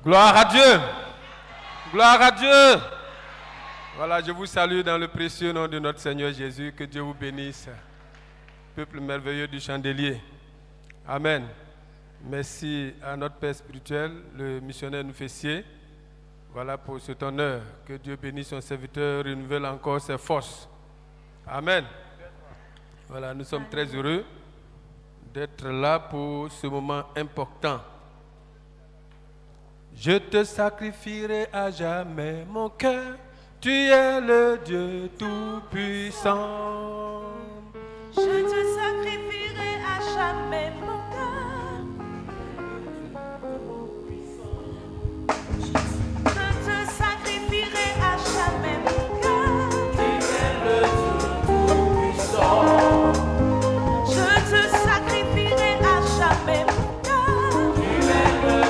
Gloire à Dieu. Gloire à Dieu. Voilà, je vous salue dans le précieux nom de notre Seigneur Jésus. Que Dieu vous bénisse. Peuple merveilleux du chandelier. Amen. Merci à notre Père spirituel, le missionnaire Noufessier. Voilà pour cet honneur. Que Dieu bénisse son serviteur, renouvelle encore ses forces. Amen. Voilà, nous sommes très heureux d'être là pour ce moment important. Je te sacrifierai à jamais mon cœur, tu es le Dieu tout-puissant. Je te sacrifierai à jamais mon cœur. Je te sacrifierai à jamais mon cœur. Tu es le Dieu tout-puissant. Je te sacrifierai à jamais mon cœur. Tu es le Dieu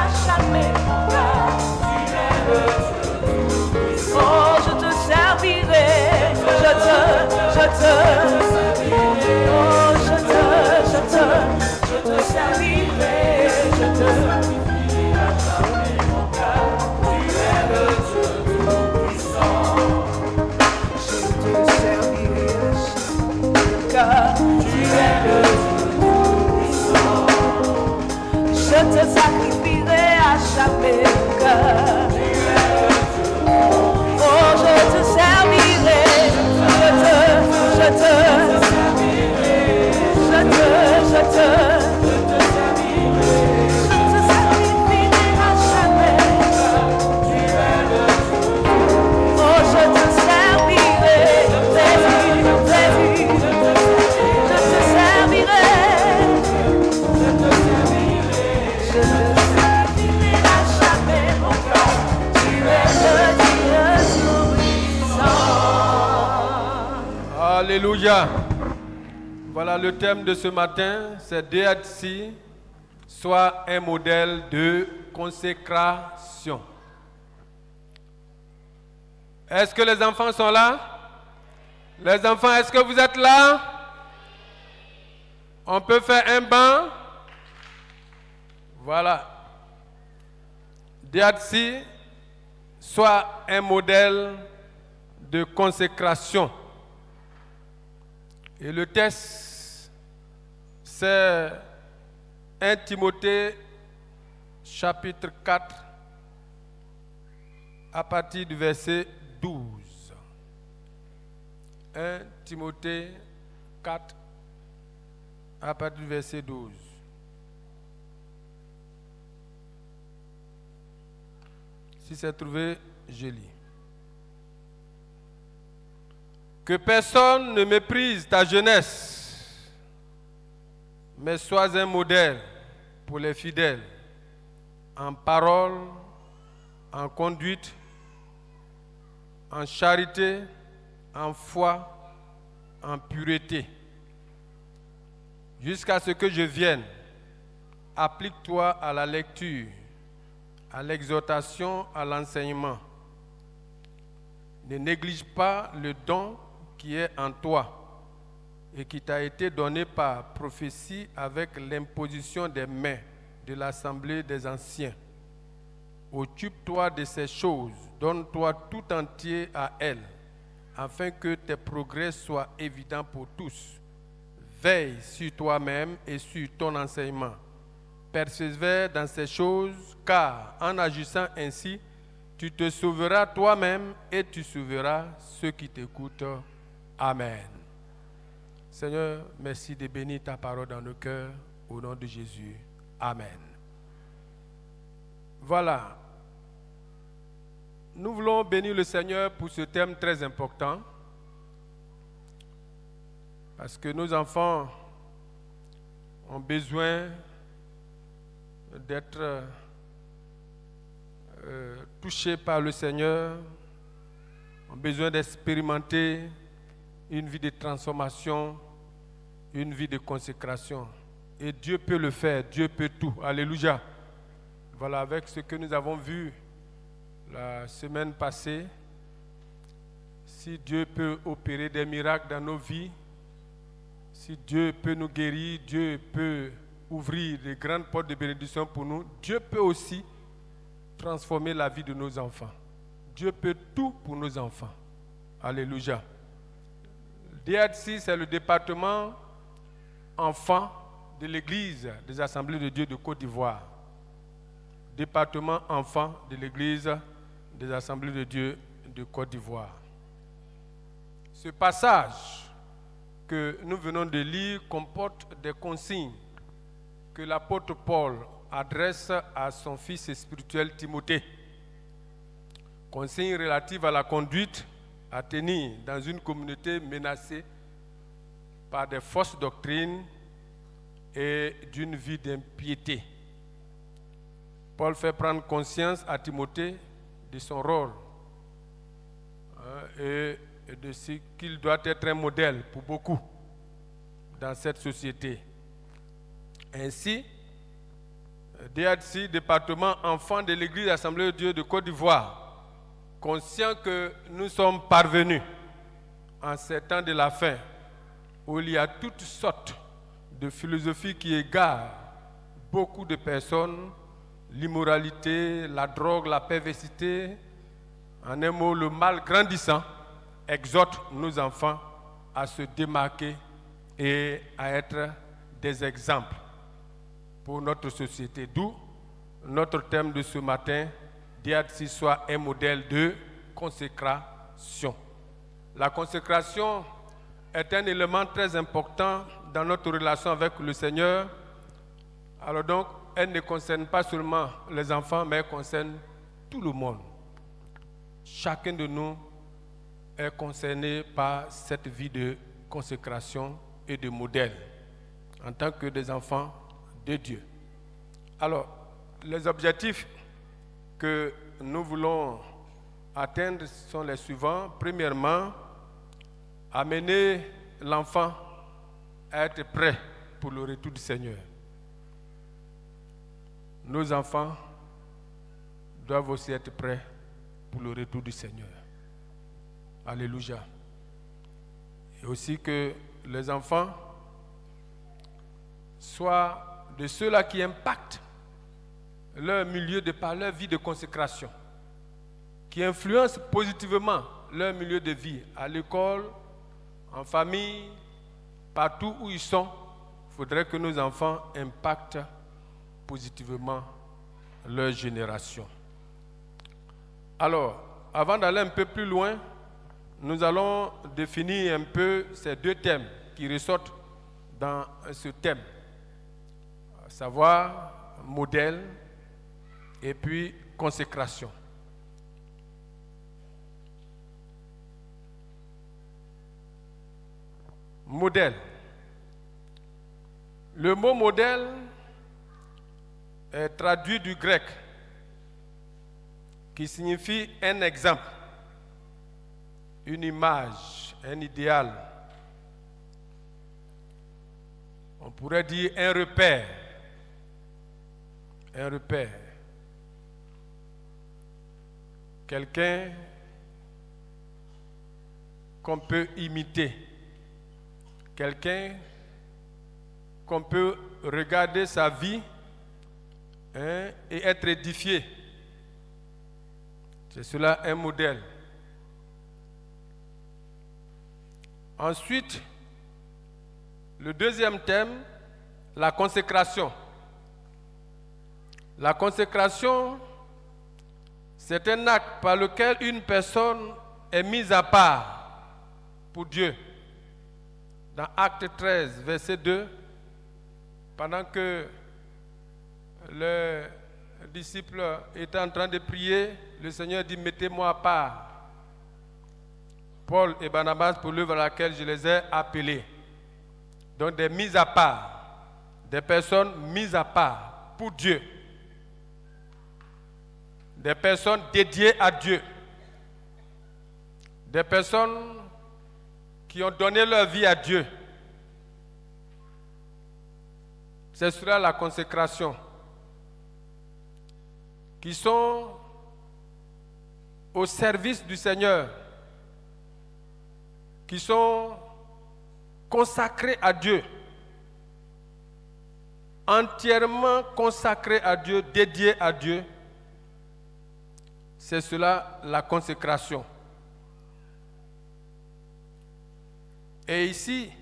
tout-puissant. Je te servirai. Je te servirai. Je te sacrifierai à jamais mon cœur. Tu es le Dieu tout-puissant. Oh, je te servirai. Je te oh, je te servirai. Je te à jamais mon cœur. Tu es le Dieu tout-puissant. Je te servirai à chaque cœur. Tu es le Dieu tout-puissant. Je te sacrifierai à jamais mon cœur. Tu es le Dieu Oh, je te servirai. Je te sacrifierai à jamais. Tu es le Oh, je te servirai. Plaisir. Je te servirai. Je te sacrifierai à jamais mon cœur. Tu es le Dieu tout-puissant. Alléluia. Voilà le thème de ce matin, c'est DHC, soit un modèle de consécration. Est-ce que les enfants sont là? Les enfants, est-ce que vous êtes là? On peut faire un banc? Voilà. DHC, soit un modèle de consécration. Et le texte, c'est 1 Timothée chapitre 4 à partir du verset 12. 1 Timothée 4 à partir du verset 12. Si c'est trouvé, je lis. Que personne ne méprise ta jeunesse, mais sois un modèle pour les fidèles, en parole, en conduite, en charité, en foi, en pureté. Jusqu'à ce que je vienne, applique-toi à la lecture, à l'exhortation, à l'enseignement. Ne néglige pas le don qui est en toi et qui t'a été donné par prophétie avec l'imposition des mains de l'assemblée des anciens. Occupe-toi de ces choses, donne-toi tout entier à elles, afin que tes progrès soient évidents pour tous. Veille sur toi-même et sur ton enseignement. Persévère dans ces choses, car en agissant ainsi, tu te sauveras toi-même et tu sauveras ceux qui t'écoutent. Amen. Seigneur, merci de bénir ta parole dans nos cœurs, au nom de Jésus. Amen. Voilà. Nous voulons bénir le Seigneur pour ce thème très important, parce que nos enfants ont besoin d'être touchés par le Seigneur, ont besoin d'expérimenter une vie de transformation, une vie de consécration. Et Dieu peut le faire, Dieu peut tout. Alléluia. Voilà, avec ce que nous avons vu la semaine passée, si Dieu peut opérer des miracles dans nos vies, si Dieu peut nous guérir, Dieu peut ouvrir de grandes portes de bénédiction pour nous, Dieu peut aussi transformer la vie de nos enfants. Dieu peut tout pour nos enfants. Alléluia. DHC, c'est le département enfants de l'Église des Assemblées de Dieu de Côte d'Ivoire. Département enfants de l'Église des Assemblées de Dieu de Côte d'Ivoire. Ce passage que nous venons de lire comporte des consignes que l'apôtre Paul adresse à son fils spirituel Timothée. Consignes relatives à la conduite à tenir dans une communauté menacée par des fausses doctrines et d'une vie d'impiété. Paul fait prendre conscience à Timothée de son rôle et de ce qu'il doit être un modèle pour beaucoup dans cette société. Ainsi, DHC, département enfant de l'Église Assemblée de Dieu de Côte d'Ivoire, conscient que nous sommes parvenus en ces temps de la fin, où il y a toutes sortes de philosophies qui égarent beaucoup de personnes, l'immoralité, la drogue, la perversité, en un mot, le mal grandissant, exhorte nos enfants à se démarquer et à être des exemples pour notre société. D'où notre thème de ce matin, DHC soit un modèle de consécration. La consécration est un élément très important dans notre relation avec le Seigneur. Alors donc, elle ne concerne pas seulement les enfants, mais elle concerne tout le monde. Chacun de nous est concerné par cette vie de consécration et de modèle en tant que des enfants de Dieu. Alors, les objectifs que nous voulons atteindre sont les suivants. Premièrement, amener l'enfant à être prêt pour le retour du Seigneur. Nos enfants doivent aussi être prêts pour le retour du Seigneur. Alléluia. Et aussi que les enfants soient de ceux-là qui impactent leur milieu par leur vie de consécration, qui influencent positivement leur milieu de vie, à l'école, en famille, partout où ils sont. Il faudrait que nos enfants impactent positivement leur génération. Alors, avant d'aller un peu plus loin, nous allons définir un peu ces deux thèmes qui ressortent dans ce thème, à savoir modèle et puis consécration. Modèle. Le mot modèle est traduit du grec qui signifie un exemple, une image, un idéal. On pourrait dire un repère. Un repère. Quelqu'un qu'on peut imiter. Quelqu'un qu'on peut regarder sa vie et être édifié. C'est cela un modèle. Ensuite, le deuxième thème, la consécration. La consécration, c'est un acte par lequel une personne est mise à part pour Dieu. Dans Acte 13, verset 2, pendant que le disciple était en train de prier, le Seigneur dit « Mettez-moi à part Paul et Barnabas pour l'œuvre à laquelle je les ai appelés. » Donc des mises à part, des personnes mises à part pour Dieu, des personnes dédiées à Dieu, des personnes qui ont donné leur vie à Dieu. C'est cela la consécration, qui sont au service du Seigneur, qui sont consacrés à Dieu, entièrement consacrés à Dieu, dédiés à Dieu, c'est cela la consécration. Et ici,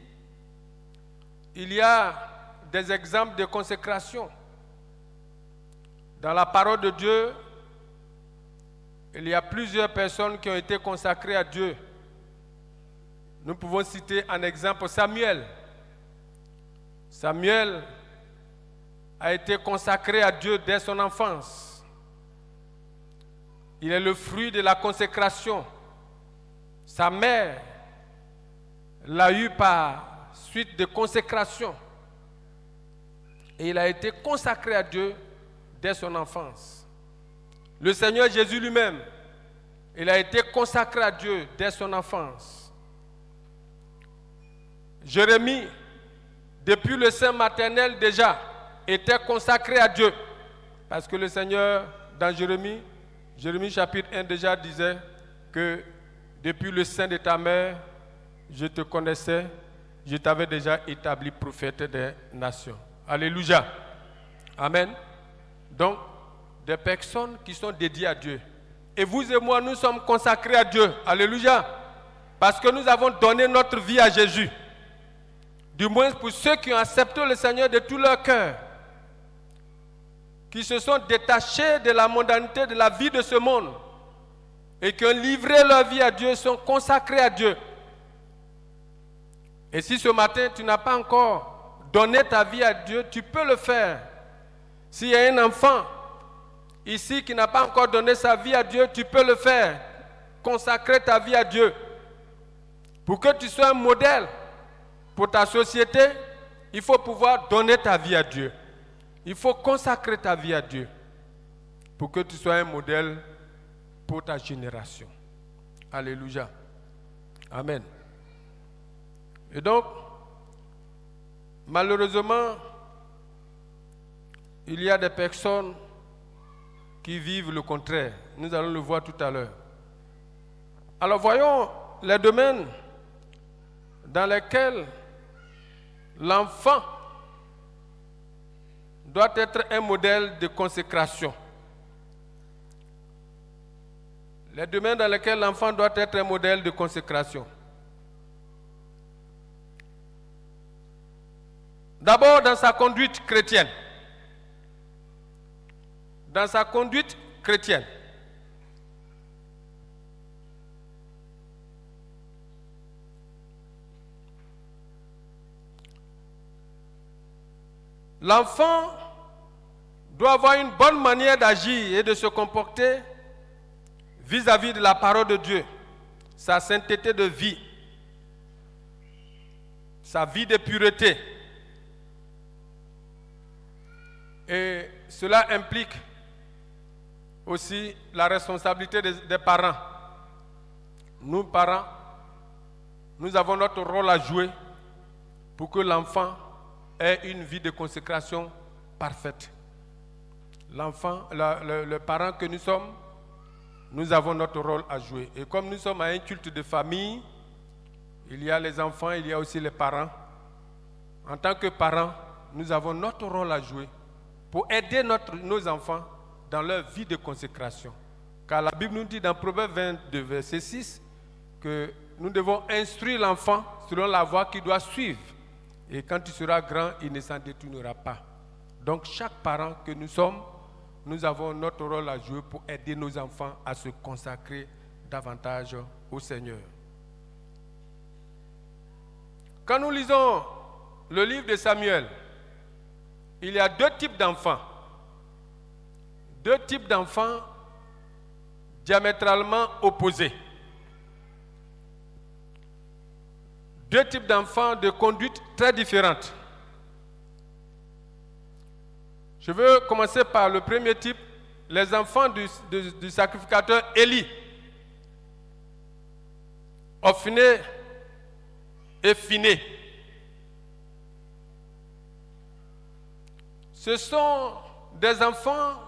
il y a des exemples de consécration. Dans la parole de Dieu, il y a plusieurs personnes qui ont été consacrées à Dieu. Nous pouvons citer en exemple Samuel. Samuel a été consacré à Dieu dès son enfance. Il est le fruit de la consécration. Sa mère l'a eu par suite de consécration. Et il a été consacré à Dieu dès son enfance. Le Seigneur Jésus lui-même, il a été consacré à Dieu dès son enfance. Jérémie, depuis le sein maternel déjà, était consacré à Dieu. Parce que le Seigneur, dans Jérémie chapitre 1 déjà disait que depuis le sein de ta mère, je te connaissais, je t'avais déjà établi prophète des nations. Alléluia. Amen. Donc, des personnes qui sont dédiées à Dieu. Et vous et moi, nous sommes consacrés à Dieu. Alléluia. Parce que nous avons donné notre vie à Jésus. Du moins pour ceux qui ont accepté le Seigneur de tout leur cœur. Qui se sont détachés de la mondanité, de la vie de ce monde. Et qui ont livré leur vie à Dieu, sont consacrés à Dieu. Et si ce matin, tu n'as pas encore donné ta vie à Dieu, tu peux le faire. S'il y a un enfant ici qui n'a pas encore donné sa vie à Dieu, tu peux le faire. Consacrer ta vie à Dieu. Pour que tu sois un modèle pour ta société, il faut pouvoir donner ta vie à Dieu. Il faut consacrer ta vie à Dieu pour que tu sois un modèle pour ta génération. Alléluia. Amen. Et donc, malheureusement, il y a des personnes qui vivent le contraire. Nous allons le voir tout à l'heure. Alors voyons les domaines dans lesquels l'enfant doit être un modèle de consécration. Les domaines dans lesquels l'enfant doit être un modèle de consécration. D'abord dans sa conduite chrétienne. Dans sa conduite chrétienne. L'enfant doit avoir une bonne manière d'agir et de se comporter vis-à-vis de la parole de Dieu, sa sainteté de vie, sa vie de pureté. Et cela implique aussi la responsabilité des parents. Nous, parents, nous avons notre rôle à jouer pour que l'enfant ait une vie de consécration parfaite. L'enfant, le parent que nous sommes, nous avons notre rôle à jouer. Et comme nous sommes à un culte de famille, il y a les enfants, il y a aussi les parents. En tant que parents, nous avons notre rôle à jouer pour aider nos enfants dans leur vie de consécration. Car la Bible nous dit dans Proverbe 22, verset 6, que nous devons instruire l'enfant selon la voie qu'il doit suivre. Et quand il sera grand, il ne s'en détournera pas. Donc chaque parent que nous sommes, nous avons notre rôle à jouer pour aider nos enfants à se consacrer davantage au Seigneur. Quand nous lisons le livre de Samuel, il y a deux types d'enfants. Deux types d'enfants diamétralement opposés. Deux types d'enfants de conduite très différentes. Je veux commencer par le premier type, les enfants du sacrificateur Élie. Ophné et Phiné. Ce sont des enfants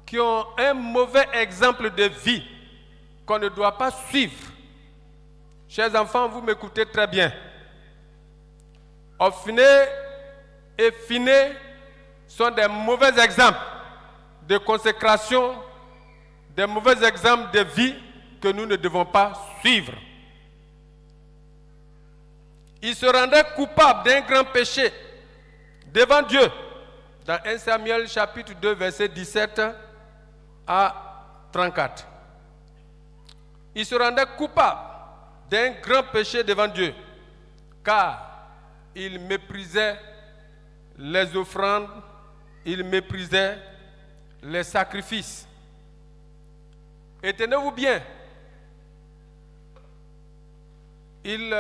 qui ont un mauvais exemple de vie. qu'on ne doit pas suivre. Chers enfants, vous m'écoutez très bien. Offiné et Finé sont des mauvais exemples de consécration, des mauvais exemples de vie que nous ne devons pas suivre. Ils se rendaient coupables d'un grand péché devant Dieu. Dans 1 Samuel chapitre 2, verset 17 à 34. Ils se rendaient coupables d'un grand péché devant Dieu, car ils méprisaient les offrandes, ils méprisaient les sacrifices. Et tenez-vous bien, ils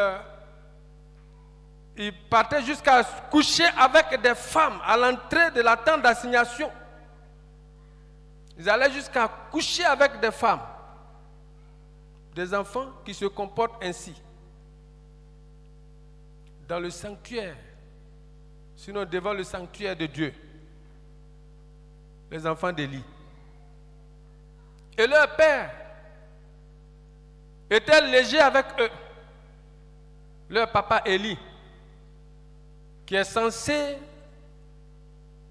partaient jusqu'à coucher avec des femmes à l'entrée de la tente d'assignation. Ils allaient jusqu'à coucher avec des femmes, des enfants qui se comportent ainsi. Dans le sanctuaire, sinon devant le sanctuaire de Dieu, les enfants d'Élie. Et leur père était léger avec eux. Leur papa Élie, qui est censé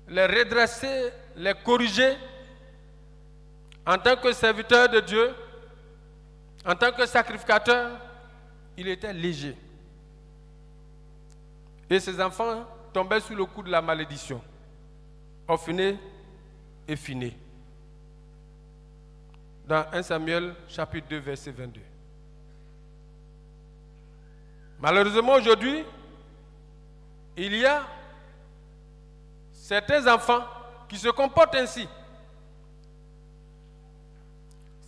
les redresser, les corriger en tant que serviteur de Dieu, en tant que sacrificateur, il était léger. Et ses enfants tombaient sous le coup de la malédiction. Offiné et Finé. Dans 1 Samuel chapitre 2, verset 22. Malheureusement aujourd'hui, il y a certains enfants qui se comportent ainsi.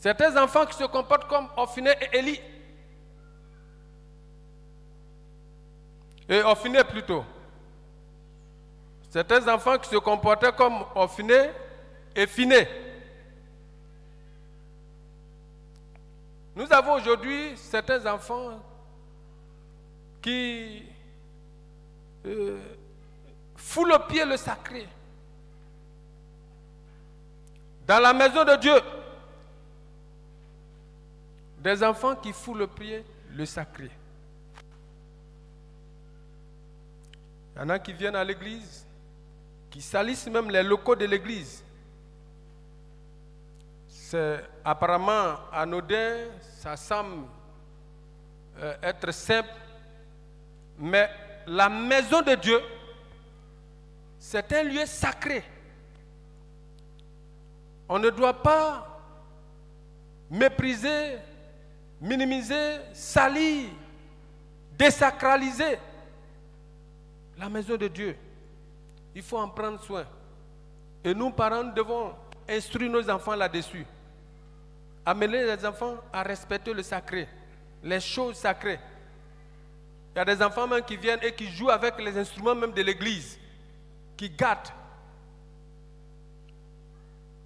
Certains enfants qui se comportent comme Offiné et Élie. Et Offiné plutôt. Certains enfants qui se comportaient comme Offiné et Finé. Nous avons aujourd'hui certains enfants qui foulent au pied le sacré. Dans la maison de Dieu, des enfants qui foulent au pied le sacré. Il y en a qui viennent à l'église, qui salissent même les locaux de l'église. C'est apparemment anodin, ça semble être simple, mais la maison de Dieu, c'est un lieu sacré. On ne doit pas mépriser, minimiser, salir, désacraliser la maison de Dieu. Il faut en prendre soin. Et nous, parents, devons instruire nos enfants là-dessus. Amener les enfants à respecter le sacré, les choses sacrées. Il y a des enfants même qui viennent et qui jouent avec les instruments même de l'église, qui gâtent,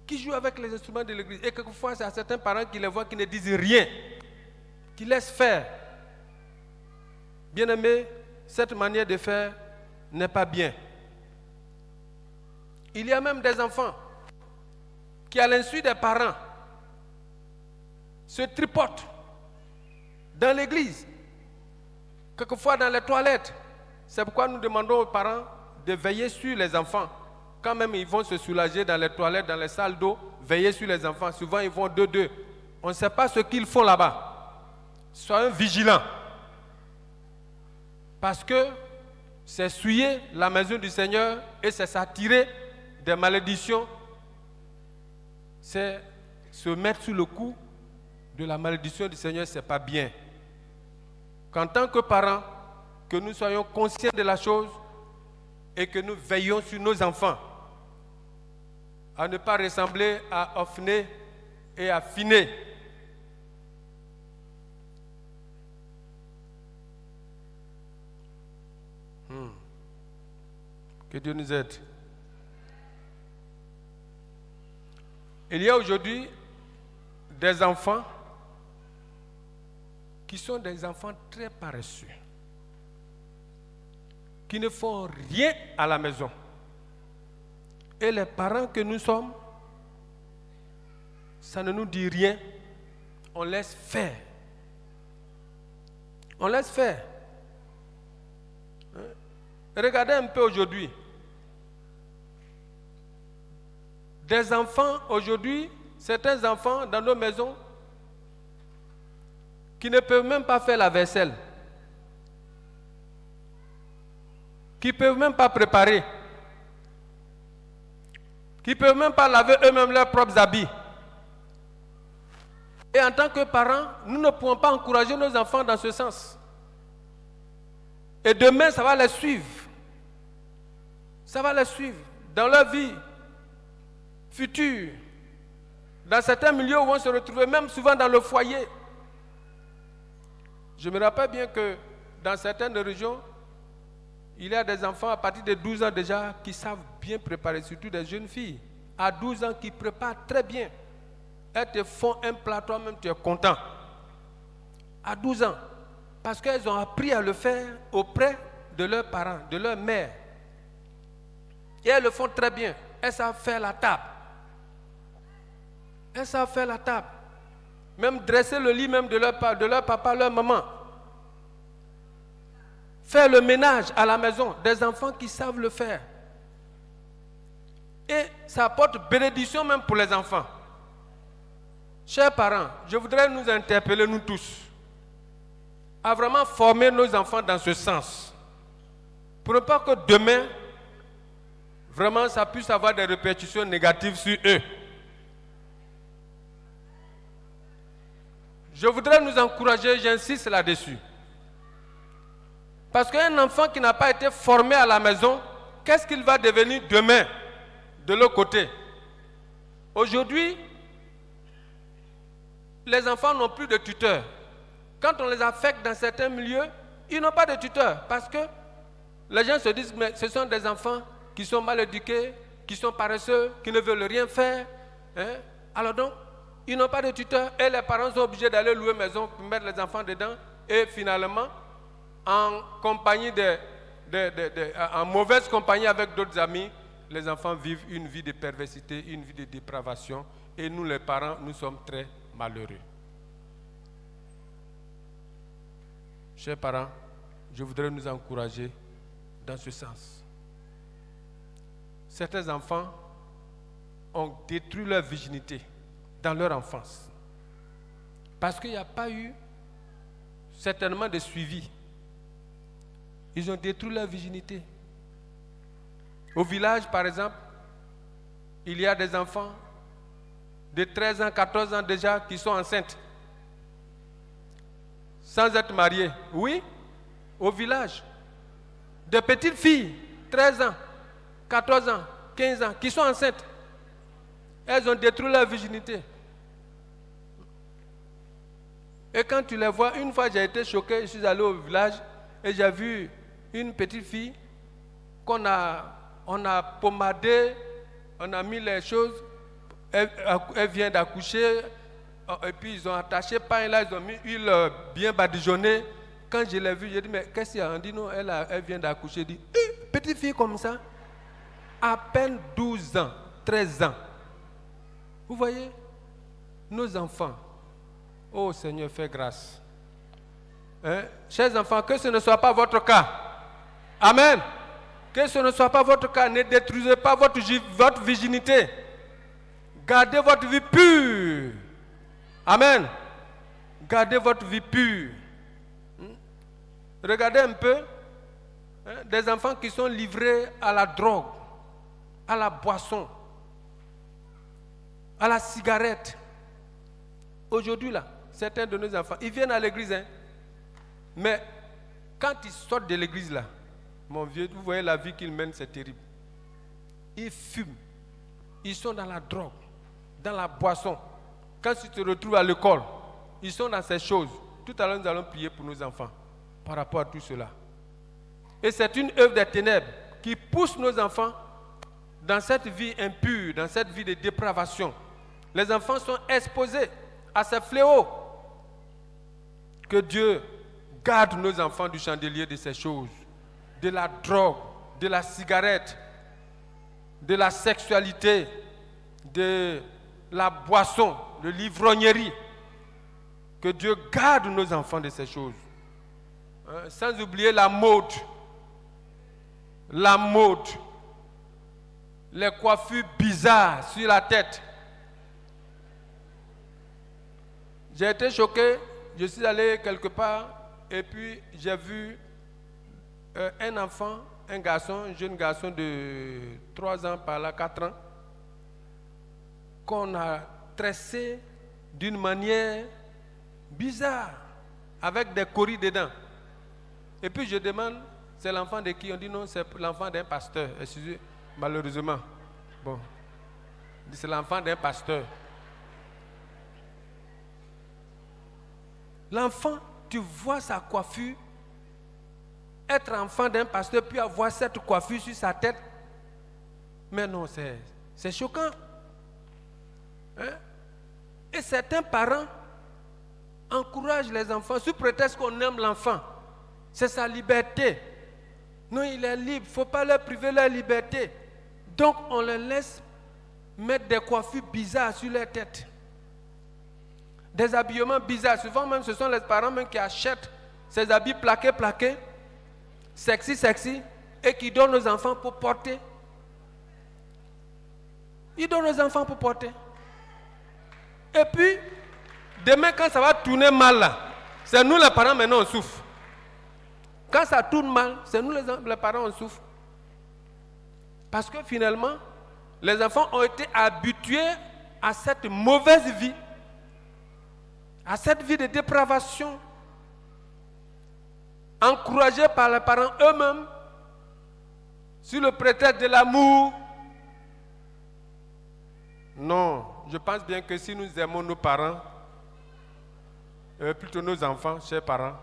qui jouent avec les instruments de l'église. Et quelquefois, il y a certains parents qui les voient, qui ne disent rien, qui laissent faire. Bien-aimés, cette manière de faire n'est pas bien. Il y a même des enfants qui, à l'insu des parents, se tripotent dans l'église, quelquefois dans les toilettes. C'est pourquoi nous demandons aux parents de veiller sur les enfants. Quand même ils vont se soulager dans les toilettes, dans les salles d'eau, veiller sur les enfants. Souvent ils vont deux. On ne sait pas ce qu'ils font là-bas. Soyons vigilants. Parce que c'est souiller la maison du Seigneur et c'est s'attirer des malédictions. C'est se mettre sous le coup de la malédiction du Seigneur, ce n'est pas bien. Qu'en tant que parents, que nous soyons conscients de la chose et que nous veillons sur nos enfants à ne pas ressembler à Offiné et à Finé. Que Dieu nous aide. Il y a aujourd'hui des enfants qui sont des enfants très paresseux, qui ne font rien à la maison. Et les parents que nous sommes, ça ne nous dit rien. on laisse faire. On laisse faire. Regardez un peu aujourd'hui. Des enfants aujourd'hui, certains enfants dans nos maisons qui ne peuvent même pas faire la vaisselle, qui ne peuvent même pas préparer, qui ne peuvent même pas laver eux-mêmes leurs propres habits. Et en tant que parents, nous ne pouvons pas encourager nos enfants dans ce sens. Et demain, ça va les suivre. Ça va les suivre dans leur vie future. Dans certains milieux où on se retrouve, même souvent dans le foyer. Je me rappelle bien que dans certaines régions, il y a des enfants à partir de 12 ans déjà qui savent bien préparer, surtout des jeunes filles. À 12 ans qui préparent très bien. Elles te font un plat, toi-même tu es content. À 12 ans. Parce qu'elles ont appris à le faire auprès de leurs parents, de leur mère. Et elles le font très bien. Elles savent faire la table. Elles savent faire la table. Même dresser le lit même de leur papa, leur maman. Faire le ménage à la maison. Des enfants qui savent le faire. Et ça apporte bénédiction même pour les enfants. Chers parents, je voudrais nous interpeller, nous tous, à vraiment former nos enfants dans ce sens. Pour ne pas que demain, vraiment, ça puisse avoir des répercussions négatives sur eux. Je voudrais nous encourager, j'insiste là-dessus. Parce qu'un enfant qui n'a pas été formé à la maison, qu'est-ce qu'il va devenir demain de l'autre côté? Aujourd'hui, les enfants n'ont plus de tuteurs. Quand on les affecte dans certains milieux, ils n'ont pas de tuteurs. Parce que les gens se disent, mais ce sont des enfants qui sont mal éduqués, qui sont paresseux, qui ne veulent rien faire. Hein? Alors donc, ils n'ont pas de tuteurs et les parents sont obligés d'aller louer une maison pour mettre les enfants dedans. Et finalement, en compagnie en mauvaise compagnie avec d'autres amis, les enfants vivent une vie de perversité, une vie de dépravation. Et nous, les parents, nous sommes très malheureux. Chers parents, je voudrais nous encourager dans ce sens. Certains enfants ont détruit leur virginité dans leur enfance. Parce qu'il n'y a pas eu certainement de suivi. Ils ont détruit leur virginité. Au village, par exemple, il y a des enfants de 13 ans, 14 ans déjà qui sont enceintes. Sans être mariées. Oui, au village. De petites filles, 13 ans, 14 ans, 15 ans, qui sont enceintes. Elles ont détruit leur virginité. Et quand tu les vois, une fois j'ai été choqué, je suis allé au village et j'ai vu une petite fille on a pommadé, on a mis les choses, elle vient d'accoucher, et puis ils ont attaché pain là, ils ont mis huile bien badigeonnée. Quand je l'ai vue, j'ai dit, mais qu'est-ce qu'il y a? On dit, non, elle vient d'accoucher. Je dis, petite fille comme ça, à peine 12 ans, 13 ans. Vous voyez, nos enfants, oh Seigneur, fais grâce. Hein? Chers enfants, que ce ne soit pas votre cas. Amen. Que ce ne soit pas votre cas. Ne détruisez pas votre virginité. Gardez votre vie pure. Amen. Gardez votre vie pure. Regardez un peu des enfants qui sont livrés à la drogue, à la boisson, à la cigarette. Aujourd'hui, là, certains de nos enfants, ils viennent à l'église, hein, mais quand ils sortent de l'église, là, mon vieux, vous voyez la vie qu'ils mènent, c'est terrible. Ils fument, ils sont dans la drogue, dans la boisson. Quand ils se retrouvent à l'école, ils sont dans ces choses. Tout à l'heure, nous allons prier pour nos enfants par rapport à tout cela. Et c'est une œuvre des ténèbres qui pousse nos enfants dans cette vie impure, dans cette vie de dépravation. Les enfants sont exposés à ces fléaux. Que Dieu garde nos enfants du chandelier de ces choses, de la drogue, de la cigarette, de la sexualité, de la boisson, de l'ivrognerie. Que Dieu garde nos enfants de ces choses. Hein, sans oublier la mode. La mode. Les coiffures bizarres sur la tête. J'ai été choqué. Je suis allé quelque part et puis j'ai vu un enfant, un garçon, un jeune garçon de 3 ans par là, 4 ans, qu'on a tressé d'une manière bizarre, avec des coris dedans. Et puis je demande, c'est l'enfant de qui? On dit non, c'est l'enfant d'un pasteur. Excusez, malheureusement. Bon, c'est l'enfant d'un pasteur. L'enfant, tu vois sa coiffure, être enfant d'un pasteur, puis avoir cette coiffure sur sa tête. Mais non, c'est choquant. Hein? Et certains parents encouragent les enfants sous prétexte qu'on aime l'enfant. C'est sa liberté. Non, il est libre. Il ne faut pas leur priver leur liberté. Donc, on les laisse mettre des coiffures bizarres sur leur tête. Des habillements bizarres. Souvent même, ce sont les parents même qui achètent ces habits plaqués, sexy, et qui donnent aux enfants pour porter. Ils donnent aux enfants pour porter. Et puis, demain, quand ça va tourner mal, là, c'est nous les parents, maintenant, on souffre. Quand ça tourne mal, c'est nous les parents, on souffre. Parce que finalement, les enfants ont été habitués à cette mauvaise vie, à cette vie de dépravation, encouragés par les parents eux-mêmes, sur le prétexte de l'amour. Non, je pense bien que si nous aimons nos parents, plutôt nos enfants, chers parents,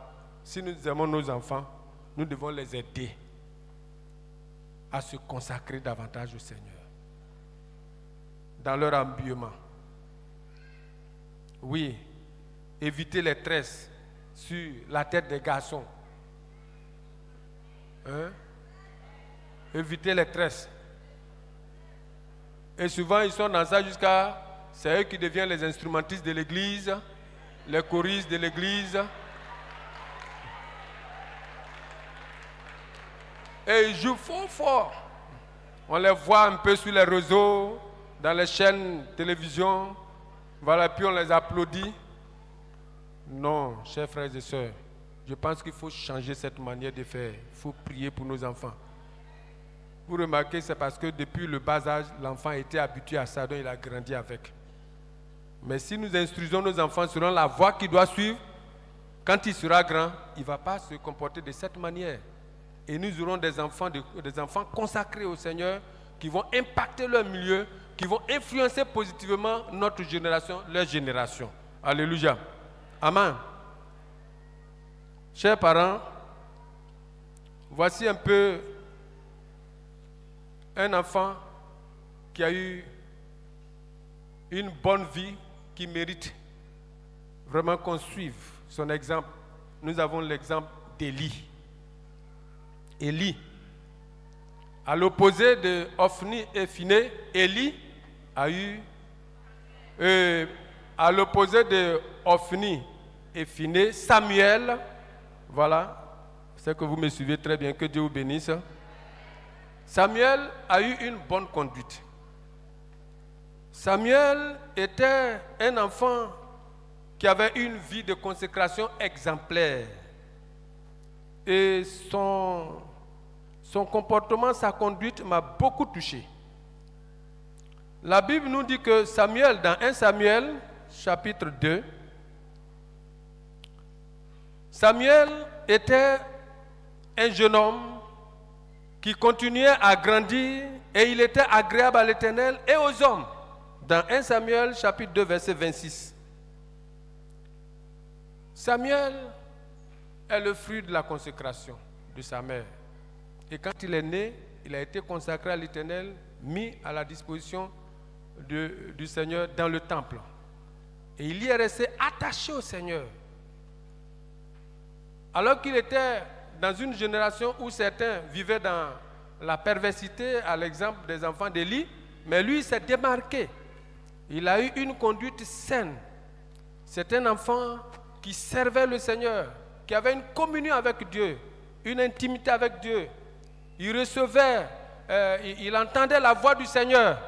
si nous aimons nos enfants, nous devons les aider à se consacrer davantage au Seigneur, dans leur habillement. Oui, éviter les tresses sur la tête des garçons. Hein? Éviter les tresses. Et souvent, ils sont dans ça jusqu'à... C'est eux qui deviennent les instrumentistes de l'église, les choristes de l'église. Et ils jouent fort. On les voit un peu sur les réseaux, dans les chaînes de télévision. Voilà, puis on les applaudit. Non, chers frères et sœurs, je pense qu'il faut changer cette manière de faire. Il faut prier pour nos enfants. Vous remarquez, c'est parce que depuis le bas âge, l'enfant a été habitué à ça, donc il a grandi avec. Mais si nous instruisons nos enfants selon la voie qu'il doit suivre, quand il sera grand, il ne va pas se comporter de cette manière. Et nous aurons des enfants consacrés au Seigneur qui vont impacter leur milieu, qui vont influencer positivement notre génération, leur génération. Alléluia. Amen. Chers parents, voici un peu un enfant qui a eu une bonne vie, qui mérite vraiment qu'on suive son exemple. Nous avons l'exemple d'Élie. Élie, à l'opposé de Ophni et Phiné, Élie a eu, à l'opposé de Ophni et Phiné, Samuel, voilà, c'est que vous me suivez très bien, que Dieu vous bénisse. Samuel a eu une bonne conduite. Samuel était un enfant qui avait une vie de consécration exemplaire. Et son comportement, sa conduite m'a beaucoup touché. La Bible nous dit que Samuel, dans 1 Samuel, chapitre 2, Samuel était un jeune homme qui continuait à grandir et il était agréable à l'Éternel et aux hommes. Dans 1 Samuel, chapitre 2, verset 26. Samuel est le fruit de la consécration de sa mère. Et quand il est né, il a été consacré à l'Éternel, mis à la disposition du Seigneur dans le temple. Et il y est resté attaché au Seigneur. Alors qu'il était dans une génération où certains vivaient dans la perversité, à l'exemple des enfants d'Élie, mais lui, il s'est démarqué. Il a eu une conduite saine. C'est un enfant qui servaient le Seigneur, qui avaient une communion avec Dieu, une intimité avec Dieu. Il recevait, il entendait la voix du Seigneur.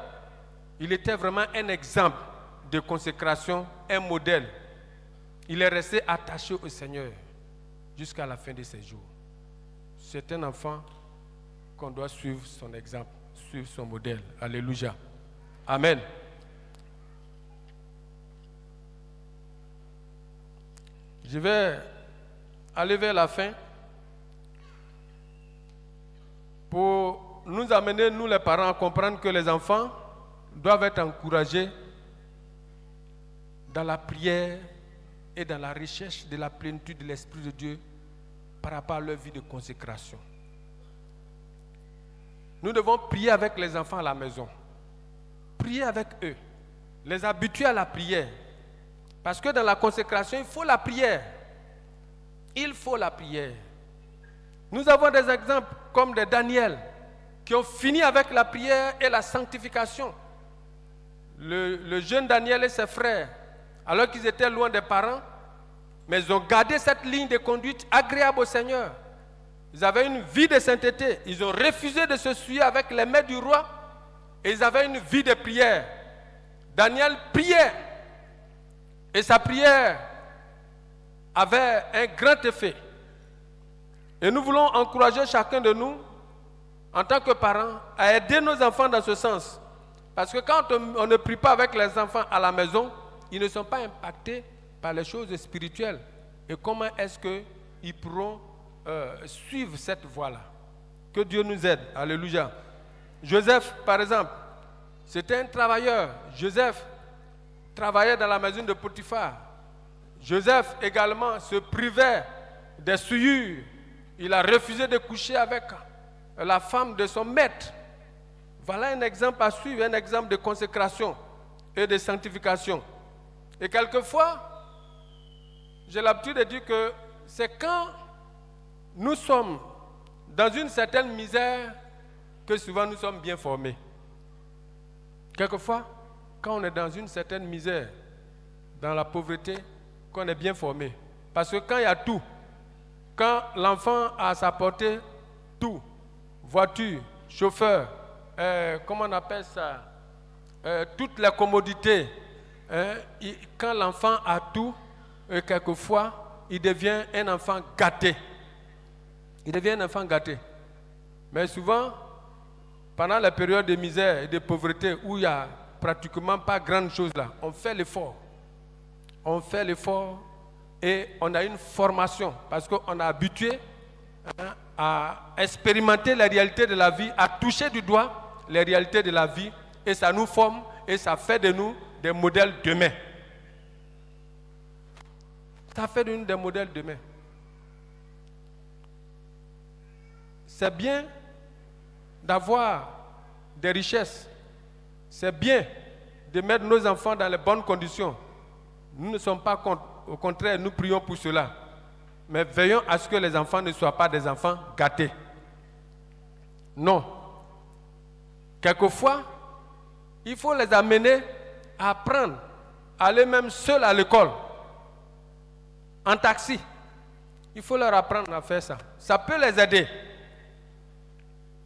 Il était vraiment un exemple de consécration, un modèle. Il est resté attaché au Seigneur jusqu'à la fin de ses jours. C'est un enfant qu'on doit suivre son exemple, suivre son modèle. Alléluia. Amen. Je vais aller vers la fin pour nous amener, nous les parents, à comprendre que les enfants doivent être encouragés dans la prière et dans la recherche de la plénitude de l'Esprit de Dieu par rapport à leur vie de consécration. Nous devons prier avec les enfants à la maison. Prier avec eux. Les habituer à la prière. Parce que dans la consécration, il faut la prière. Il faut la prière. Nous avons des exemples comme de Daniel qui ont fini avec la prière et la sanctification. Le jeune Daniel et ses frères, alors qu'ils étaient loin des parents, mais ils ont gardé cette ligne de conduite agréable au Seigneur. Ils avaient une vie de sainteté. Ils ont refusé de se souiller avec les maîtres du roi et ils avaient une vie de prière. Daniel priait et sa prière avait un grand effet. Et nous voulons encourager chacun de nous, en tant que parents, à aider nos enfants dans ce sens. Parce que quand on ne prie pas avec les enfants à la maison, ils ne sont pas impactés par les choses spirituelles. Et comment est-ce qu'ils pourront suivre cette voie-là? Que Dieu nous aide. Alléluia. Joseph, par exemple, c'était un travailleur. Joseph travaillait dans la maison de Potiphar. Joseph également se privait des souillures. Il a refusé de coucher avec la femme de son maître. Voilà un exemple à suivre, un exemple de consécration et de sanctification. Et quelquefois, j'ai l'habitude de dire que c'est quand nous sommes dans une certaine misère que souvent nous sommes bien formés. Quelquefois, quand on est dans une certaine misère, dans la pauvreté, qu'on est bien formé. Parce que quand il y a tout, quand l'enfant a à sa portée tout, voiture, chauffeur, comment on appelle ça, toutes les commodités, quand l'enfant a tout, quelquefois, il devient un enfant gâté. Il devient un enfant gâté. Mais souvent, pendant la période de misère et de pauvreté, où il n'y a pratiquement pas grande chose là, on fait l'effort. On fait l'effort et on a une formation parce qu'on a habitué à expérimenter les réalités de la vie, à toucher du doigt les réalités de la vie et ça nous forme et ça fait de nous des modèles demain. Ça fait de nous des modèles demain. C'est bien d'avoir des richesses. C'est bien de mettre nos enfants dans les bonnes conditions. Nous ne sommes pas contre. Au contraire, nous prions pour cela. Mais veillons à ce que les enfants ne soient pas des enfants gâtés. Non. Quelquefois, il faut les amener à apprendre, à aller même seuls à l'école, en taxi. Il faut leur apprendre à faire ça. Ça peut les aider.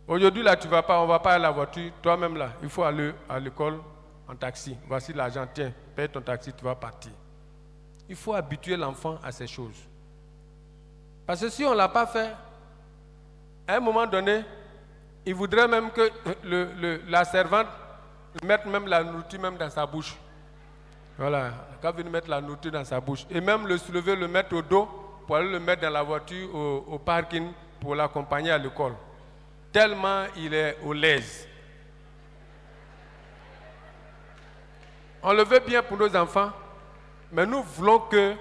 Aujourd'hui, là, on ne va pas à la voiture, toi-même là, il faut aller à l'école en taxi. Voici l'argent, tiens, paye ton taxi, tu vas partir. Il faut habituer l'enfant à ces choses. Parce que si on ne l'a pas fait, à un moment donné, il voudrait même que la servante mette même la nourriture même dans sa bouche. Voilà, quand il veut mettre la nourriture dans sa bouche. Et même le soulever, le mettre au dos pour aller le mettre dans la voiture au parking pour l'accompagner à l'école. Tellement il est au l'aise. On le veut bien pour nos enfants, mais nous voulons que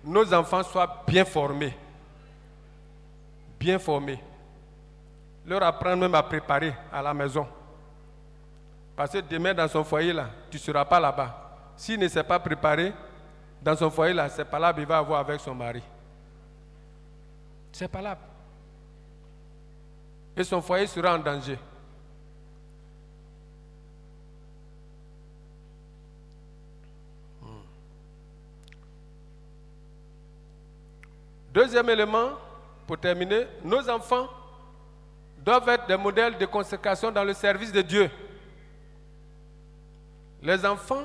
nos enfants soient bien formés. Bien formés. Leur apprendre même à préparer à la maison. Parce que demain dans son foyer là, tu ne seras pas là-bas. S'il ne s'est pas préparé, dans son foyer là, c'est pas là qu'il va avoir avec son mari. C'est pas là. Et son foyer sera en danger. Deuxième élément, pour terminer, nos enfants doivent être des modèles de consécration dans le service de Dieu. Les enfants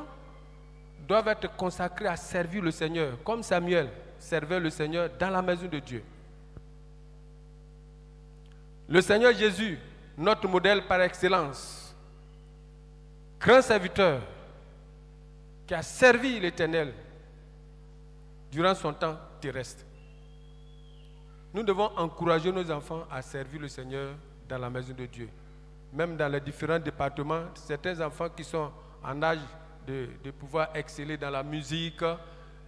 doivent être consacrés à servir le Seigneur, comme Samuel servait le Seigneur dans la maison de Dieu. Le Seigneur Jésus, notre modèle par excellence, grand serviteur, qui a servi l'Éternel durant son temps terrestre. Nous devons encourager nos enfants à servir le Seigneur dans la maison de Dieu. Même dans les différents départements, certains enfants qui sont en âge de pouvoir exceller dans la musique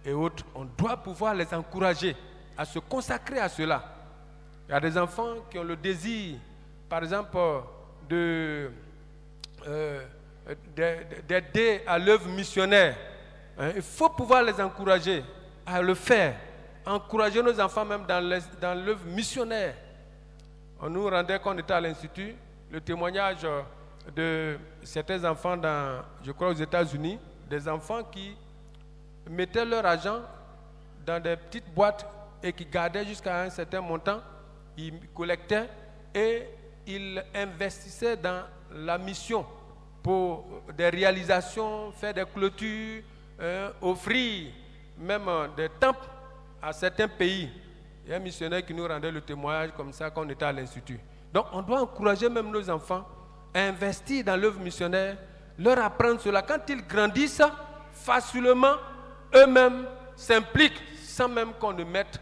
et autres, on doit pouvoir les encourager à se consacrer à cela. Il y a des enfants qui ont le désir, par exemple, d'aider à l'œuvre missionnaire. Il faut pouvoir les encourager à le faire. Encourager nos enfants même dans l'œuvre missionnaire. On nous rendait, quand on était à l'Institut, le témoignage de certains enfants, je crois aux États-Unis, des enfants qui mettaient leur argent dans des petites boîtes et qui gardaient jusqu'à un certain montant, ils collectaient et ils investissaient dans la mission pour des réalisations, faire des clôtures, offrir même des temples à certains pays. Il y a un missionnaire qui nous rendait le témoignage comme ça quand on était à l'Institut. Donc on doit encourager même nos enfants à investir dans l'œuvre missionnaire, leur apprendre cela. Quand ils grandissent, facilement, eux-mêmes s'impliquent sans même qu'on ne mette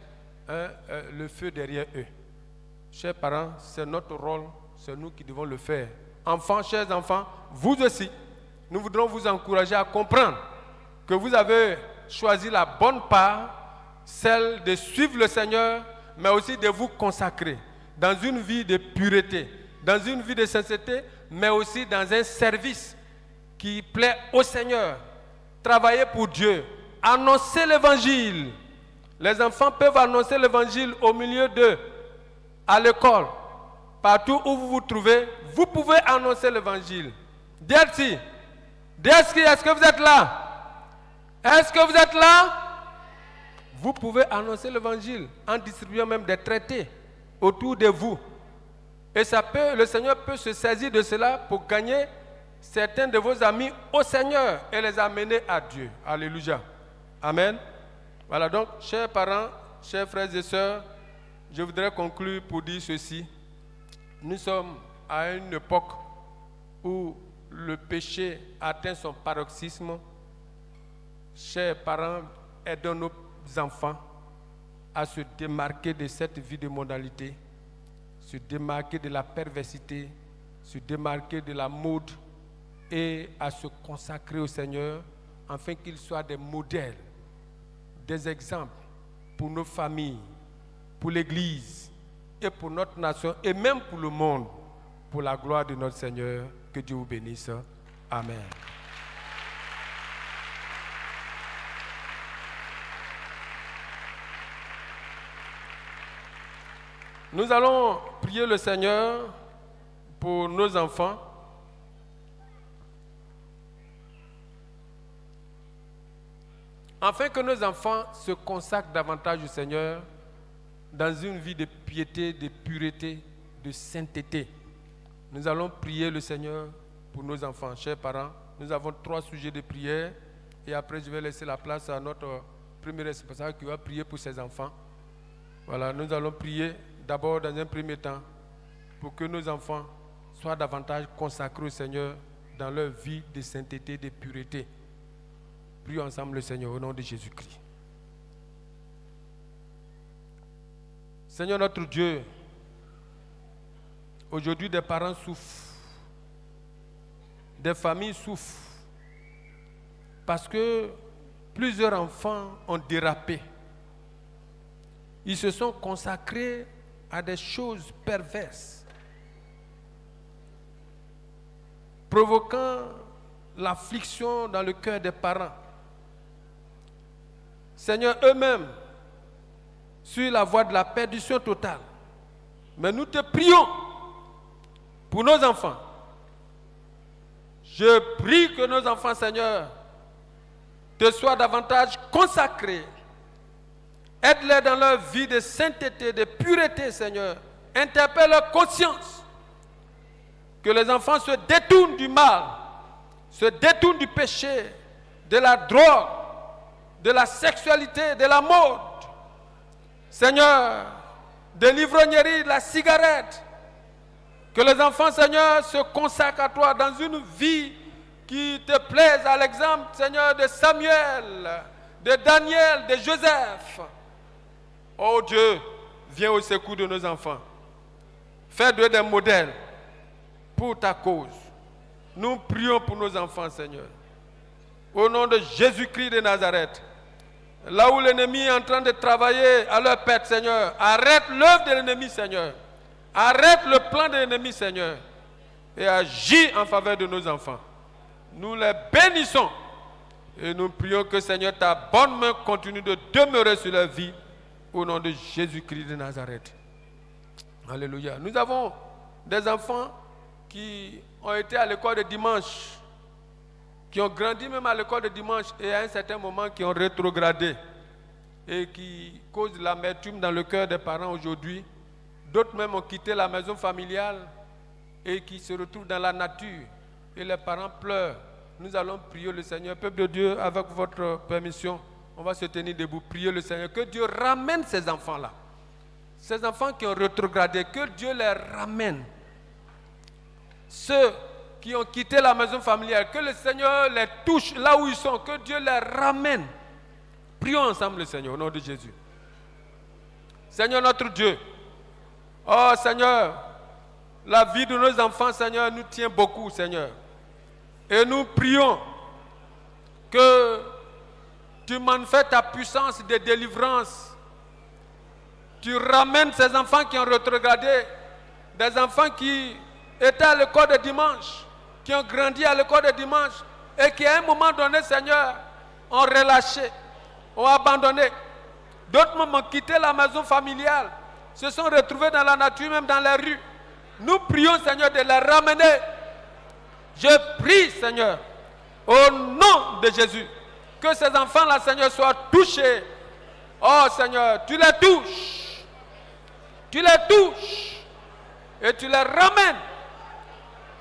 le feu derrière eux. Chers parents, c'est notre rôle, c'est nous qui devons le faire. Enfants, chers enfants, vous aussi, nous voudrons vous encourager à comprendre que vous avez choisi la bonne part, celle de suivre le Seigneur, mais aussi de vous consacrer dans une vie de pureté, dans une vie de sincérité, mais aussi dans un service qui plaît au Seigneur. Travailler pour Dieu, annoncer l'évangile. Les enfants peuvent annoncer l'évangile au milieu d'eux, à l'école, partout où vous vous trouvez, vous pouvez annoncer l'évangile. DRC, est-ce que vous êtes là? Est-ce que vous êtes là? Vous pouvez annoncer l'évangile en distribuant même des traités autour de vous. Et le Seigneur peut se saisir de cela pour gagner certains de vos amis au Seigneur et les amener à Dieu. Alléluia. Amen. Voilà donc, chers parents, chers frères et sœurs, je voudrais conclure pour dire ceci. Nous sommes à une époque où le péché atteint son paroxysme. Chers parents, aidons nos enfants à se démarquer de cette vie de mondanité, se démarquer de la perversité, se démarquer de la mode et à se consacrer au Seigneur afin qu'ils soient des modèles, des exemples pour nos familles, pour l'Église et pour notre nation et même pour le monde, pour la gloire de notre Seigneur. Que Dieu vous bénisse. Amen. Nous allons prier le Seigneur pour nos enfants. Afin que nos enfants se consacrent davantage au Seigneur dans une vie de piété, de pureté, de sainteté. Nous allons prier le Seigneur pour nos enfants. Chers parents, nous avons 3 sujets de prière et après je vais laisser la place à notre premier responsable qui va prier pour ses enfants. Voilà, nous allons prier d'abord dans un premier temps pour que nos enfants soient davantage consacrés au Seigneur dans leur vie de sainteté, de pureté. Prions ensemble le Seigneur au nom de Jésus-Christ. Seigneur notre Dieu, aujourd'hui des parents souffrent, des familles souffrent parce que plusieurs enfants ont dérapé. Ils se sont consacrés à des choses perverses, provoquant l'affliction dans le cœur des parents. Seigneur, eux-mêmes, sur la voie de la perdition totale. Mais nous te prions pour nos enfants. Je prie que nos enfants, Seigneur, te soient davantage consacrés Aide-les dans leur vie de sainteté, de pureté, Seigneur. Interpelle leur conscience. Que les enfants se détournent du mal, se détournent du péché, de la drogue, de la sexualité, de la mode. Seigneur, de l'ivrognerie, de la cigarette. Que les enfants, Seigneur, se consacrent à toi dans une vie qui te plaise, à l'exemple, Seigneur, de Samuel, de Daniel, de Joseph. Oh Dieu, viens au secours de nos enfants. Fais d'eux des modèles pour ta cause. Nous prions pour nos enfants, Seigneur. Au nom de Jésus-Christ de Nazareth. Là où l'ennemi est en train de travailler à leur perte, Seigneur, arrête l'œuvre de l'ennemi, Seigneur. Arrête le plan de l'ennemi, Seigneur. Et agis en faveur de nos enfants. Nous les bénissons. Et nous prions que, Seigneur, ta bonne main continue de demeurer sur leur vie. Au nom de Jésus-Christ de Nazareth. Alléluia. Nous avons des enfants qui ont été à l'école de dimanche, qui ont grandi même à l'école de dimanche et à un certain moment qui ont rétrogradé et qui causent l'amertume dans le cœur des parents aujourd'hui. D'autres même ont quitté la maison familiale et qui se retrouvent dans la nature et les parents pleurent. Nous allons prier le Seigneur. Peuple de Dieu, avec votre permission, on va se tenir debout, prier le Seigneur. Que Dieu ramène ces enfants-là. Ces enfants qui ont rétrogradé, que Dieu les ramène. Ceux qui ont quitté la maison familiale, que le Seigneur les touche là où ils sont, que Dieu les ramène. Prions ensemble le Seigneur au nom de Jésus. Seigneur notre Dieu, oh Seigneur, la vie de nos enfants, Seigneur, nous tient beaucoup, Seigneur. Et nous prions que tu manifestes ta puissance de délivrance. Tu ramènes ces enfants qui ont rétrogradé, des enfants qui étaient à l'école de dimanche, qui ont grandi à l'école de dimanche et qui à un moment donné, Seigneur, ont relâché, ont abandonné. D'autres même ont quitté la maison familiale, se sont retrouvés dans la nature, même dans les rues. Nous prions, Seigneur, de les ramener. Je prie, Seigneur, au nom de Jésus, que ces enfants-là, Seigneur, soient touchés. Oh, Seigneur, tu les touches. Tu les touches. Et tu les ramènes.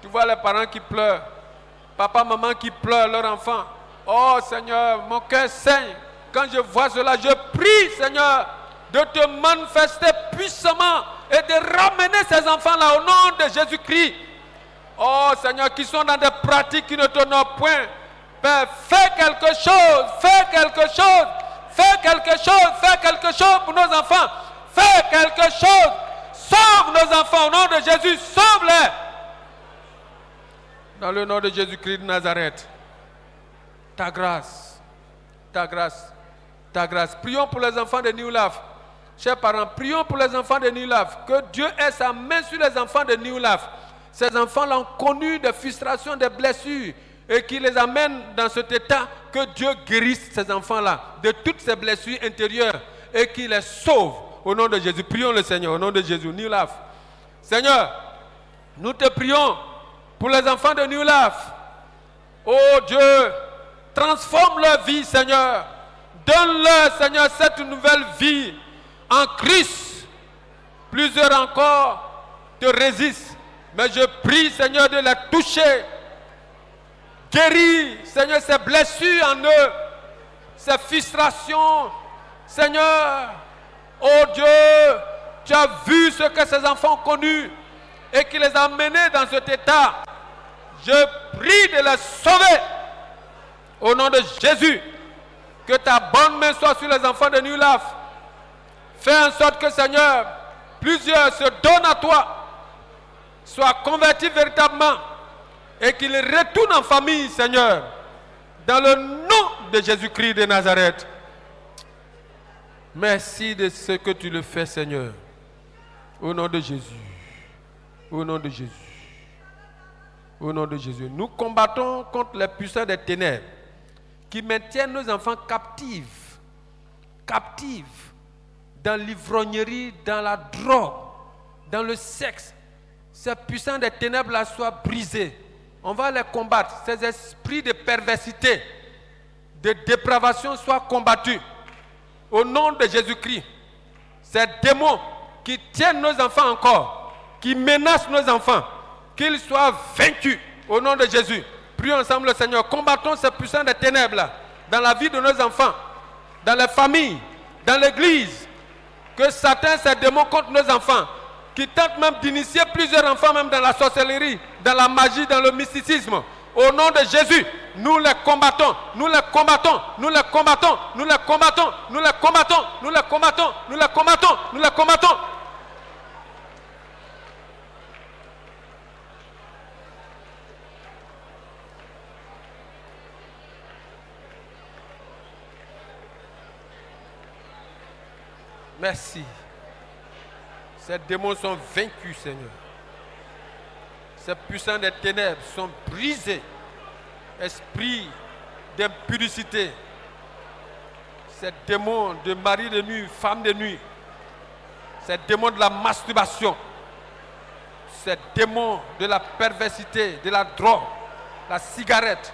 Tu vois les parents qui pleurent. Papa, maman qui pleurent leur enfant. Oh, Seigneur, mon cœur saigne. Quand je vois cela, je prie, Seigneur, de te manifester puissamment et de ramener ces enfants-là au nom de Jésus-Christ. Oh Seigneur, qui sont dans des pratiques qui ne t'honorent point. Père, fais quelque chose, fais quelque chose, fais quelque chose, fais quelque chose pour nos enfants. Fais quelque chose. Sauve nos enfants au nom de Jésus, sauve-les. Dans le nom de Jésus-Christ de Nazareth. Ta grâce, ta grâce, ta grâce. Prions pour les enfants de New Life. Chers parents, prions pour les enfants de New Life. Que Dieu ait sa main sur les enfants de New Life. Ces enfants-là ont connu des frustrations, des blessures et qui les amènent dans cet état. Que Dieu guérisse ces enfants-là de toutes ces blessures intérieures et qu'il les sauve au nom de Jésus. Prions le Seigneur au nom de Jésus. New Life. Seigneur, nous te prions pour les enfants de New Life. Oh Dieu, transforme leur vie, Seigneur. Donne-leur, Seigneur, cette nouvelle vie en Christ. Plusieurs encore te résistent. Mais je prie, Seigneur, de les toucher. Guéris, Seigneur, ces blessures en eux, ces frustrations. Seigneur, oh Dieu, tu as vu ce que ces enfants ont connu et qui les a menés dans cet état. Je prie de les sauver. Au nom de Jésus, que ta bonne main soit sur les enfants de New Life. Fais en sorte que, Seigneur, plusieurs se donnent à toi, soient convertis véritablement et qu'ils retournent en famille, Seigneur, dans le nom de Jésus-Christ de Nazareth. Merci de ce que tu le fais, Seigneur. Au nom de Jésus. Au nom de Jésus. Au nom de Jésus. Nous combattons contre les puissants des ténèbres qui maintiennent nos enfants captifs. Captifs dans l'ivrognerie, dans la drogue, dans le sexe. Ces puissants des ténèbres-là soient brisés. On va les combattre. Ces esprits de perversité, de dépravation soient combattus. au nom de Jésus-Christ, ces démons qui tiennent nos enfants encore, qui menacent nos enfants, qu'ils soient vaincus au nom de Jésus. Prions ensemble le Seigneur. Combattons ces puissants des ténèbres là, dans la vie de nos enfants, dans les familles, dans l'église. Que Satan, ces démons contre nos enfants, qui tentent même d'initier plusieurs enfants même dans la sorcellerie, dans la magie, dans le mysticisme. Au nom de Jésus, nous les combattons, nous les combattons, nous les combattons, nous les combattons, nous les combattons, nous les combattons, nous les combattons, nous les combattons. Merci. Ces démons sont vaincus, Seigneur. Ces puissants des ténèbres sont brisés. Esprit d'impudicité. Ces démons de mari de nuit, femme de nuit. Ces démons de la masturbation. Ces démons de la perversité, de la drogue, la cigarette.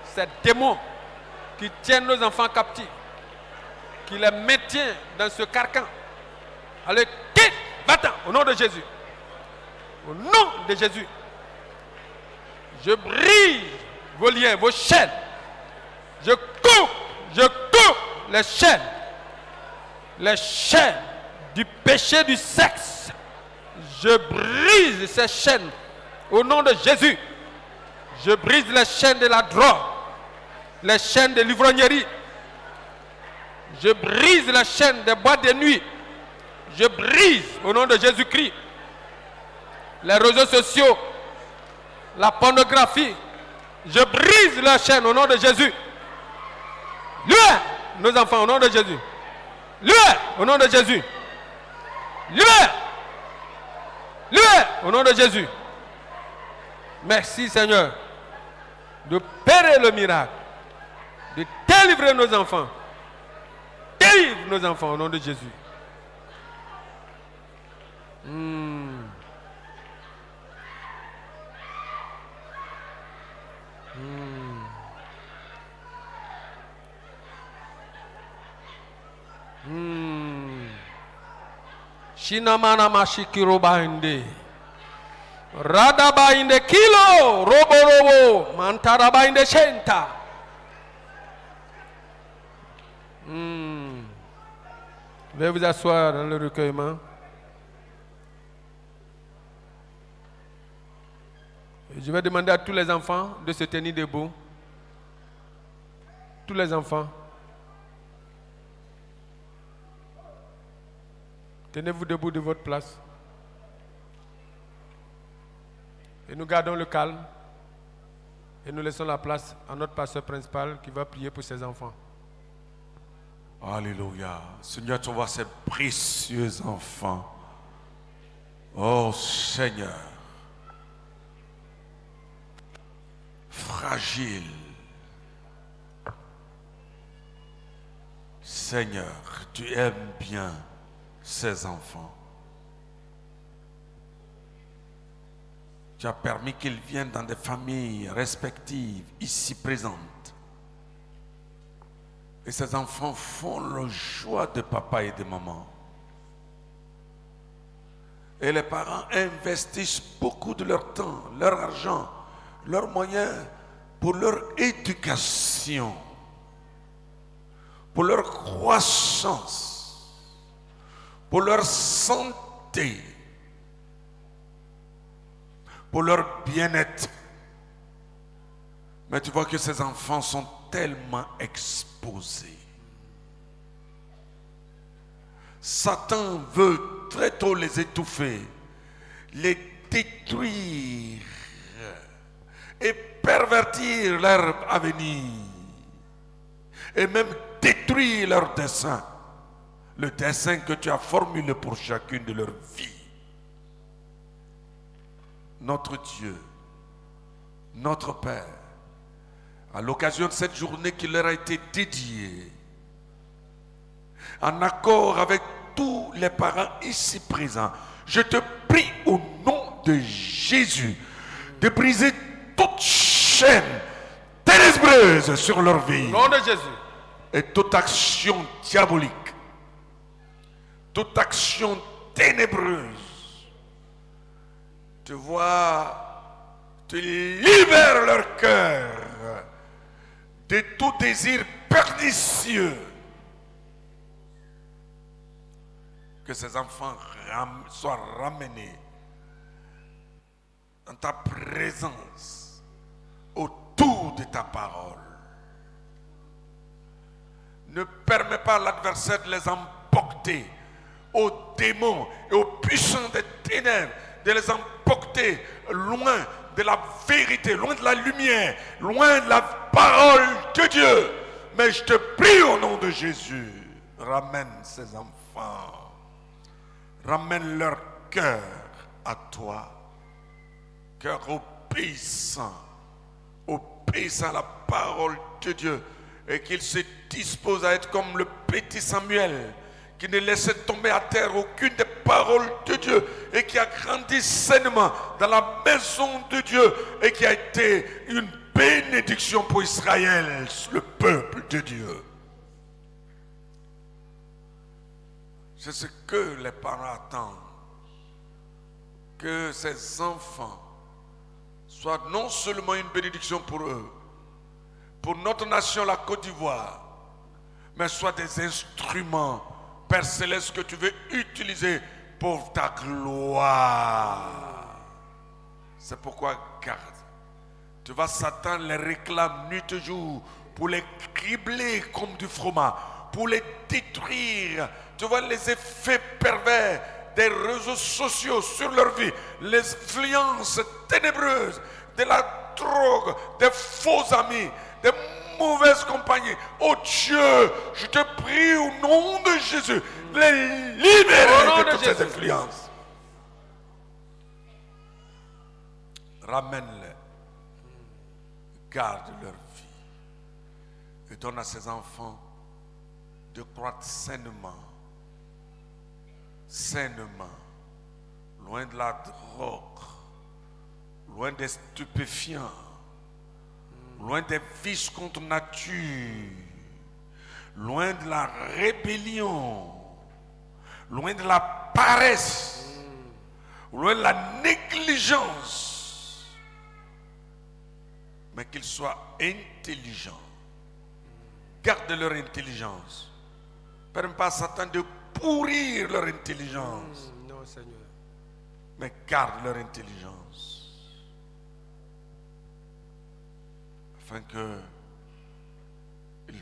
Ces démons qui tiennent nos enfants captifs, qui les maintient dans ce carcan. Allez, quitte, va-t'en, au nom de Jésus. Au nom de Jésus. Je brise vos liens, vos chaînes. Je coupe les chaînes du péché du sexe. Je brise ces chaînes au nom de Jésus. Je brise les chaînes de la drogue, les chaînes de l'ivrognerie. Je brise la chaîne des boîtes de nuit. Je brise au nom de Jésus-Christ les réseaux sociaux, la pornographie. Je brise la chaîne au nom de Jésus. Libère nos enfants au nom de Jésus. Libère au nom de Jésus. Libère. Libère au nom de Jésus. Merci Seigneur d'opérer le miracle, de délivrer nos enfants. Délivre nos enfants au nom de Jésus. Shinamana mashikiro bainde. Rada bainde kilo robo mantara bainde shenta. Veuillez vous asseoir dans le recueillement. Je vais demander à tous les enfants de se tenir debout. Tous les enfants. Tenez-vous debout de votre place. Et nous gardons le calme. Et nous laissons la place à notre pasteur principal qui va prier pour ses enfants. Alléluia. Seigneur, tu vois ces précieux enfants. Oh Seigneur. Fragiles. Seigneur, tu aimes bien ces enfants. Tu as permis qu'ils viennent dans des familles respectives, ici présentes. Et ces enfants font le joie de papa et de maman. Et les parents investissent beaucoup de leur temps, leur argent, leurs moyens pour leur éducation, pour leur croissance, pour leur santé, pour leur bien-être. Mais tu vois que ces enfants sont tellement exposés. Satan veut très tôt les étouffer, les détruire et pervertir leur avenir et même détruire leur dessein, le dessein que tu as formulé pour chacune de leurs vies. Notre Dieu, notre Père, à l'occasion de cette journée qui leur a été dédiée, en accord avec tous les parents ici présents, je te prie au nom de Jésus de briser toute chaîne ténébreuse sur leur vie. Au nom de Jésus. et toute action diabolique, toute action ténébreuse, tu vois, tu libères leur cœur de tout désir pernicieux. Que ces enfants soient ramenés dans ta présence autour de ta parole. Ne permets pas à l'adversaire de les emporter aux démons et aux puissants des ténèbres, de les emporter loin de la vérité, loin de la lumière, loin de la parole de Dieu. Mais je te prie au nom de Jésus, ramène ces enfants, ramène leur cœur à toi, cœur obéissant à la parole de Dieu, et qu'ils se disposent à être comme le petit Samuel, qui ne laissait tomber à terre aucune des paroles de Dieu, et qui a grandi sainement dans la maison de Dieu, et qui a été une bénédiction pour Israël, le peuple de Dieu. C'est ce que les parents attendent, que ces enfants soient non seulement une bénédiction pour eux, pour notre nation, la Côte d'Ivoire, mais soient des instruments, Père Céleste, que tu veux utiliser pour ta gloire. C'est pourquoi garde. Tu vas, Satan les réclame nuit et jour pour les cribler comme du fromage, pour les détruire. Tu vois les effets pervers des réseaux sociaux sur leur vie, les influences ténébreuses de la drogue, des faux amis, des mauvaises compagnies. Oh Dieu, je te prie au nom de Jésus, de les libérer de toutes ces influences. Ramène-les, garde leur vie et donne à ces enfants de croître sainement, loin de la drogue, loin des stupéfiants, loin des vices contre nature, loin de la rébellion, loin de la paresse, loin de la négligence, mais qu'ils soient intelligents. Garde leur intelligence. Permets pas à Satan de pourrir leur intelligence. Non, Seigneur. Mais garde leur intelligence. Afin qu'ils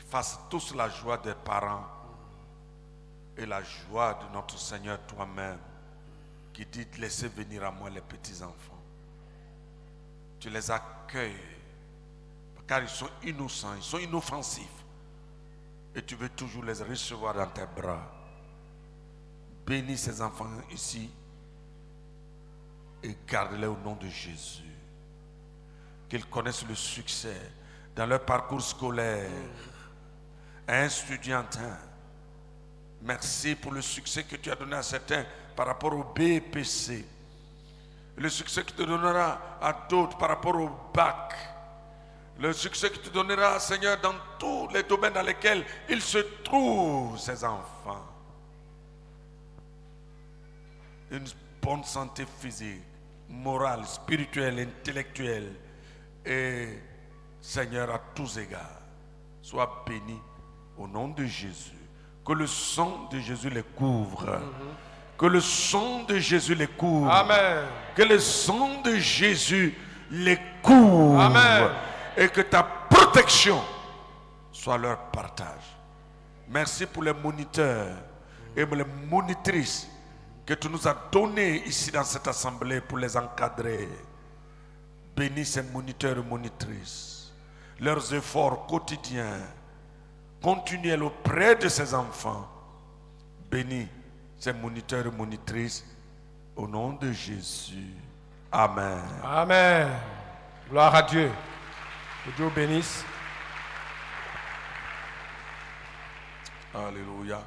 fassent tous la joie des parents et la joie de notre Seigneur toi-même, qui dit: laissez venir à moi les petits-enfants. Tu les accueilles, car ils sont innocents, ils sont inoffensifs. Et tu veux toujours les recevoir dans tes bras. Bénis ces enfants ici et garde-les au nom de Jésus. Qu'ils connaissent le succès dans leur parcours scolaire, estudiantin. Merci pour le succès que tu as donné à certains par rapport au BPC. Le succès que tu donneras à d'autres par rapport au bac. Le succès que tu donneras, Seigneur, dans tous les domaines dans lesquels ils se trouvent, ces enfants. Une bonne santé physique, morale, spirituelle, intellectuelle. Et, Seigneur, à tous égards, sois béni au nom de Jésus. Que le sang de Jésus les couvre. Que le sang de Jésus les couvre. Amen. Que le sang de Jésus les couvre. Amen. Et que ta protection soit leur partage. Merci pour les moniteurs et les monitrices que tu nous as donnés ici dans cette assemblée pour les encadrer. Bénis ces moniteurs et monitrices. Leurs efforts quotidiens, continuels auprès de ces enfants. Bénis ces moniteurs et monitrices au nom de Jésus. Amen. Amen. Gloire à Dieu. Que Dieu bénisse. Alléluia.